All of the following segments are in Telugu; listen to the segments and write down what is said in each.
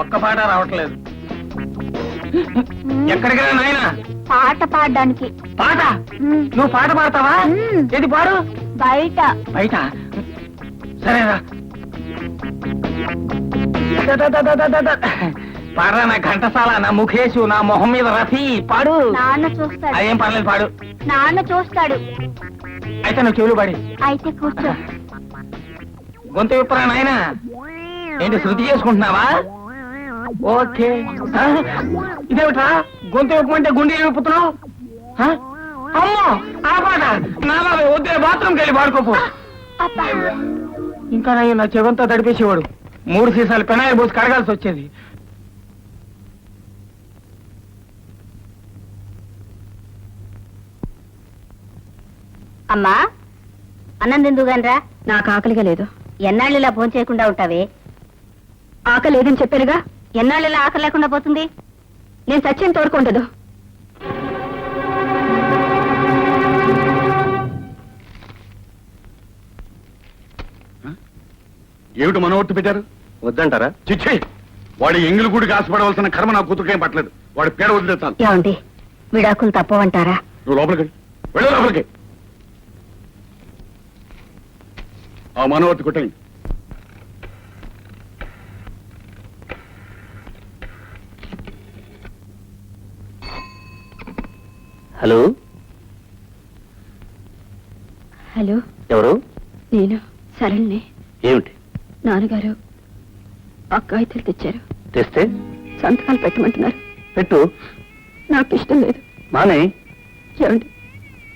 ఒక్క పాట రావట్లేదు. ఎక్కడికి రా నాయనా? పాట పాడడానికి. పాట? నువ్వు పాట పాడతావా? ఏది పాడు? బయట. బయట? సరేరా. పాడరా నా ఘంటసాల, నా ముఖేశు, నా మొహం మీద రఫీ, పాడు. నాన్న చూస్తాడు. అదేం పర్లేదు, పాడు. నాన్న చూస్తాడు. అయితే నువ్వు చెవులు పాడి. అయితే కూర్చో. గొంతు విప్పరా నాయనా. ఏంటి శృతి చేసుకుంటున్నావా? ఓకే. ఇదేమిట్రా గొంతు విప్పమంటే గుండె విప్పుతున్నావు? అమ్మో ఆ పాట నా బాబు వద్దే, బాత్రూమ్కి వెళ్ళి పాడుకోపో. ఇంకా నా చెవంతా తడిపేసేవాడు. 3 సీసాలు పెనాయిల్ పోసి కడగాల్సి వచ్చేది. అమ్మా, అన్నం తిందుగానరా. నాకు ఆకలిగా లేదు. ఎన్నాళ్ళు ఇలా భోజనం చేయకుండా ఉంటావే? ఆకలి లేదని చెప్పారుగా. ఎన్నాళ్ళు ఇలా ఆకలి లేకుండా పోతుంది? నేను సత్యం తోడుకుంటదు. ఏమిటి మనవట్టు పెట్టారు? వద్దంటారా? చిచ్చి, వాడి ఎంగిలి గుడికి ఆశపడవలసిన కర్మ నా కూతురుకేం పట్టలేదు. వాడి పేడ వదిలేస్తాను. ఏమండి, విడాకులు తప్పవంటారా? నువ్వు లోపలికి వెళ్ళు, లోపలికి. ఆ మనవట్టు కొట్టండి. హలో. హలో, ఎవరు? నేను సరళిని. ఏమిటి? నాన్నగారు అక్కాయితలు తెచ్చారు. తెస్తే సంతకాలు పెట్టమంటున్నారు. పెట్టు. నాకు ఇష్టం లేదు. మానే. ఏమండి,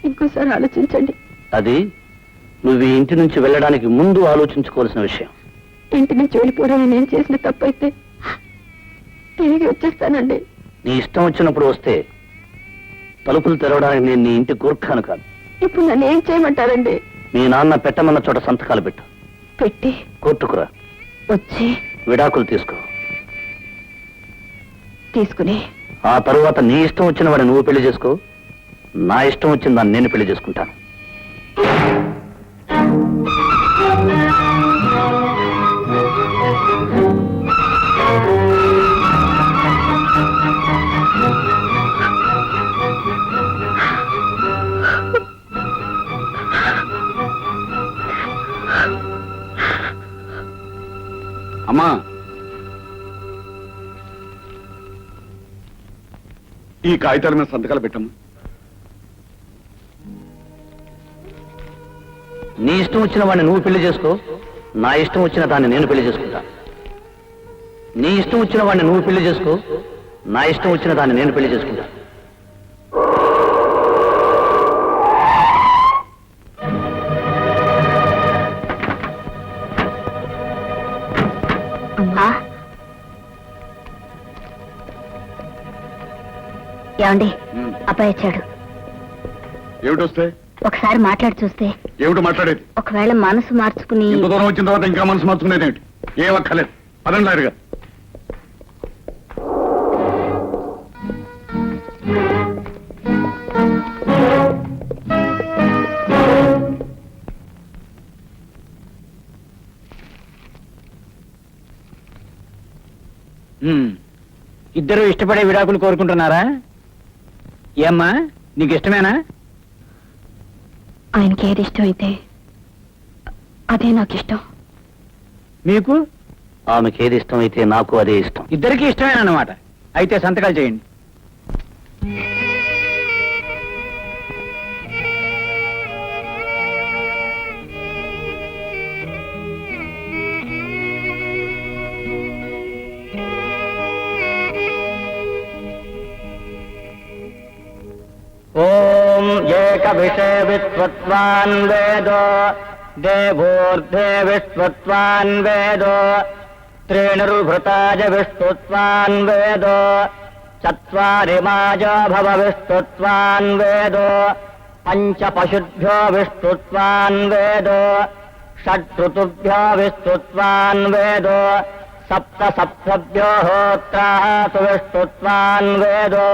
ఇంకోసారి ఆలోచించండి. అది నువ్వు ఈ ఇంటి నుంచి వెళ్ళడానికి ముందు ఆలోచించుకోవాల్సిన విషయం. ఇంటి నుంచి వెళ్ళిపోవడం నేను చేసిన తప్పైతే తిరిగి వచ్చేస్తానండి. నీ ఇష్టం వచ్చినప్పుడు వస్తే తలుపులు తెరవడానికి నేను నీ ఇంటి కూర్ఖాను కాదు. ఇప్పుడు నన్ను ఏం చేయమంటారండి? మీ నాన్న పెట్టమన్న చోట సంతకాలు పెట్టు. పెట్టి కోర్టుకురా. వచ్చి విడాకులు తీసుకో. తీసుకుని ఆ తరువాత నీ ఇష్టం వచ్చిన వాడిని నువ్వు పెళ్లి చేసుకో. నా ఇష్టం వచ్చిన దాన్ని నేను పెళ్లి చేసుకుంటాను. అమ్మా, ఈ కాగితాల మీద సంతకాలు పెట్టమ్మా. నీ ఇష్టం వచ్చిన వాడిని నువ్వు పెళ్లి చేసుకో. నా ఇష్టం వచ్చిన దాన్ని నేను పెళ్లి చేసుకుంటా. నీ ఇష్టం వచ్చిన వాడిని నువ్వు పెళ్లి చేసుకో. నా ఇష్టం వచ్చిన దాన్ని నేను పెళ్లి చేసుకుంటా. ఏమండి, అబ్బాయి వచ్చాడు. ఏమిటి వస్తే? ఒకసారి మాట్లాడి చూస్తే. ఏమిటి మాట్లాడేది? ఒకవేళ మనసు మార్చుకుని. ఇంత దూరం వచ్చిన తర్వాత ఇంకా మనసు మార్చుకునేది ఏమిటి? ఏం అక్కర్లేదు. పదండి లాయరుగా. ఇద్దరు ఇష్టపడే విడాకులు కోరుకుంటున్నారా? ఏమ్మా, నీకు ఇష్టమేనా? ఆయనకి ఏది ఇష్టం అయితే అదే నాకు ఇష్టం. మీకు? ఆమెకి ఏది ఇష్టం అయితే నాకు అదే ఇష్టం. ఇద్దరికి ఇష్టమేనన్నమాట. అయితే సంతకాలు చేయండి. ఓం ఏక విషయ విశ్వత్వాన్ వేదో దేవోర్ధే విశ్వత్వాన్ వేదో త్రీణుర్భృతాజ విష్ణుత్వాన్ వేదో చత్వారి మాజో భవ విష్ణుత్వాన్ వేదో పంచ పశుభ్యో విష్ణుత్వాన్ వేదో షడ్ఋతుభ్యో విష్ణుత్వాన్ వేదో సప్త సప్తభ్యో హోత్రాతు విష్ణుత్వాన్ వేదో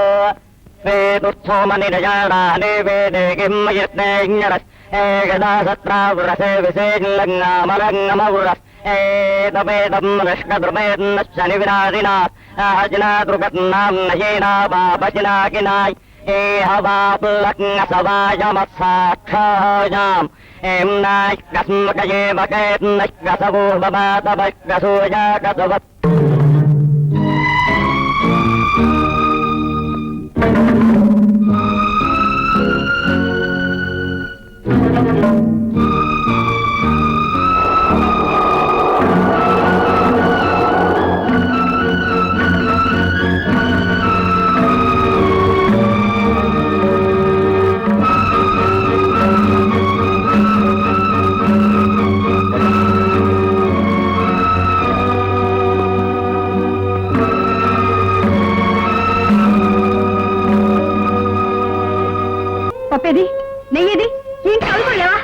వేదుస్థోమనిరజాడానే వేదే కిమ్మయత్నేజ్ఞరస్ ఏకదా సత్రావృరసే విసేజ్లంగామలంగమవృరస్ ఏదమేదం విష్ణుద్రుమేన్న శని వినాశినా అజినా దృగత్నాం నయేనా బాబజినాకినాయ్ ఏ హవాపులక్న సవాయమత్సాక్షాయాం ఏం నాయకస్మకయేవ కేన్నకసవో బబాతవకసూయాకసవ పప్పేది నెయ్యేది ఏంటి అనుకోలేవా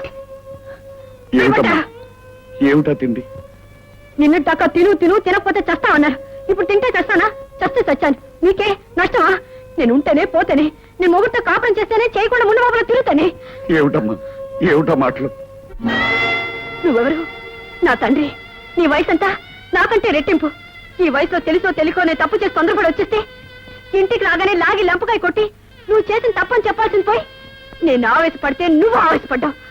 ఏమిటమ్మా ఏమిటా తిండి నిన్నటిదాకా తిను తినకపోతే చస్తావన్నారు ఇప్పుడు తింటే చస్తానా చస్తే చచ్చాను నీకే నష్టమా నేను ఉంటేనే పోతేనే నేను మొగుడితో కాపురం చేస్తేనే చేయకుండా ముందు బాబులో తిరుగుతానే ఏమిటమ్మా ఏమిటా మాటలు నువ్వెవరు నా తండ్రి నీ వయసు అంతా నాకంటే రెట్టింపు ఈ వయసులో తెలుసో తెలియకో నేను తప్పు చేసి తొందరపడి వచ్చేస్తే ఇంటికి రాగానే లాగి లంపకాయ కొట్టి నువ్వు చేసిన తప్పని చెప్పాల్సింది పోయి నేను ఆవేశపడితే నువ్వు ఆవేశపడ్డావు